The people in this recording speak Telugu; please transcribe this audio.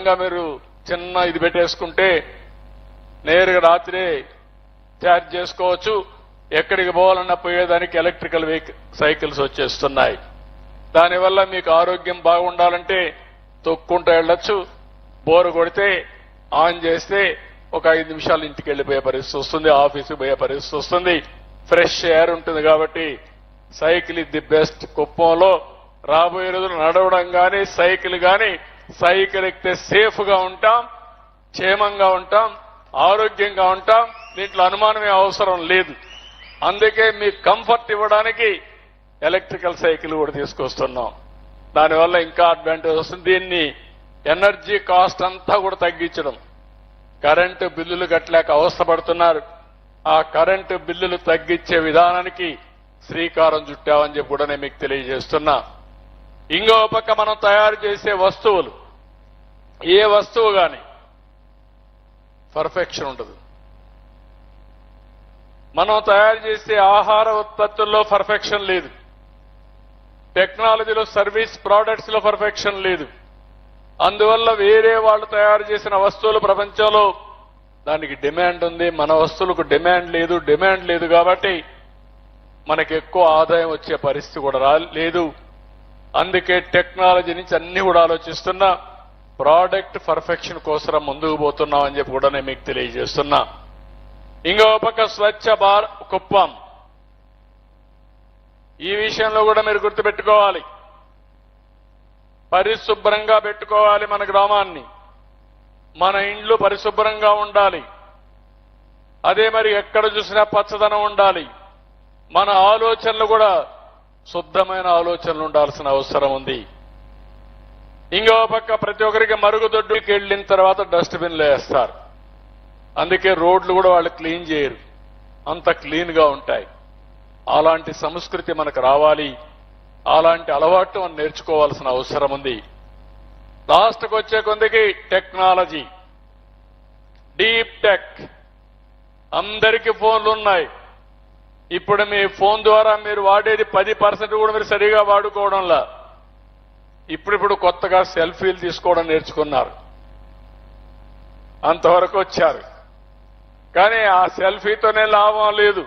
విధంగా మీరు చిన్న ఇది పెట్టేసుకుంటే నేరుగా రాత్రే ఛార్జ్ చేసుకోవచ్చు. ఎక్కడికి పోవాలన్నా పోయేదానికి ఎలక్ట్రికల్ సైకిల్స్ వచ్చేస్తున్నాయి. దానివల్ల మీకు ఆరోగ్యం బాగుండాలంటే తొక్కుంటూ వెళ్ళొచ్చు. బోరు కొడితే ఆన్ చేస్తే ఒక 5 నిమిషాలు ఇంటికి వెళ్ళిపోయే పరిస్థితి వస్తుంది, ఆఫీసుకు పోయే పరిస్థితి వస్తుంది. ఫ్రెష్ ఎయిర్ ఉంటుంది. కాబట్టి సైకిల్ ఇస్ ది బెస్ట్. కుప్పంలో రాబోయే రోజులు నడవడం కానీ సైకిల్ కానీ, సైకిల్ ఎక్కితే సేఫ్ గా ఉంటాం, క్షేమంగా ఉంటాం, ఆరోగ్యంగా ఉంటాం. దీంట్లో అనుమానమే అవసరం లేదు. అందుకే మీకు కంఫర్ట్ ఇవ్వడానికి ఎలక్ట్రికల్ సైకిల్ కూడా తీసుకొస్తున్నాం. దానివల్ల ఇంకా అడ్వాంటేజ్ వస్తుంది. దీన్ని ఎనర్జీ కాస్ట్ అంతా కూడా తగ్గించడం. కరెంటు బిల్లులు కట్టలేక అవస్థపడుతున్నారు. ఆ కరెంటు బిల్లులు తగ్గించే విధానానికి శ్రీకారం చుట్టామని చెప్పి కూడా నేను మీకు తెలియజేస్తున్నా. ఇంకో పక్క మనం తయారు చేసే వస్తువులు, ఏ వస్తువు కానీ పర్ఫెక్షన్ ఉండదు. మనం తయారు చేసే ఆహార ఉత్పత్తుల్లో పర్ఫెక్షన్ లేదు, టెక్నాలజీలో సర్వీస్ ప్రొడక్ట్స్ లో పర్ఫెక్షన్ లేదు. అందువల్ల వేరే వాళ్ళు తయారు చేసిన వస్తువులు ప్రపంచంలో దానికి డిమాండ్ ఉంది, మన వస్తువులకు డిమాండ్ లేదు. డిమాండ్ లేదు కాబట్టి మనకి ఎక్కువ ఆదాయం వచ్చే పరిస్థితి కూడా లేదు. అందుకే టెక్నాలజీ నుంచి అన్ని కూడా ఆలోచిస్తున్నా, ప్రోడక్ట్ పర్ఫెక్షన్ కోసం ముందుకు పోతున్నాం అని చెప్పి కూడా నేను మీకు తెలియజేస్తున్నా. ఇంకో పక్క స్వచ్ఛ భారత్ కుప్పం, ఈ విషయంలో కూడా మీరు గుర్తుపెట్టుకోవాలి. పరిశుభ్రంగా పెట్టుకోవాలి మన గ్రామాన్ని, మన ఇండ్లు పరిశుభ్రంగా ఉండాలి. అదే మరి ఎక్కడ చూసినా పచ్చదనం ఉండాలి. మన ఆలోచనలు కూడా శుద్ధమైన ఆలోచనలు ఉండాల్సిన అవసరం ఉంది. ఇంకో పక్క ప్రతి ఒక్కరికి మరుగుదొడ్డుకి వెళ్ళిన తర్వాత డస్ట్బిన్లు వేస్తారు. అందుకే రోడ్లు కూడా వాళ్ళు క్లీన్ చేయరు, అంత క్లీన్ గా ఉంటాయి. అలాంటి సంస్కృతి మనకు రావాలి. అలాంటి అలవాటు మనం నేర్చుకోవాల్సిన అవసరం ఉంది. లాస్ట్కి వచ్చే కొందికి టెక్నాలజీ, డీప్ టెక్. అందరికీ ఫోన్లు ఉన్నాయి. ఇప్పుడు మీ ఫోన్ ద్వారా మీరు వాడేది 10% కూడా మీరు సరిగా వాడుకోవడంలా. ఇప్పుడు కొత్తగా సెల్ఫీలు తీసుకోవడం నేర్చుకున్నారు, అంతవరకు వచ్చారు. కానీ ఆ సెల్ఫీతోనే లాభం లేదు.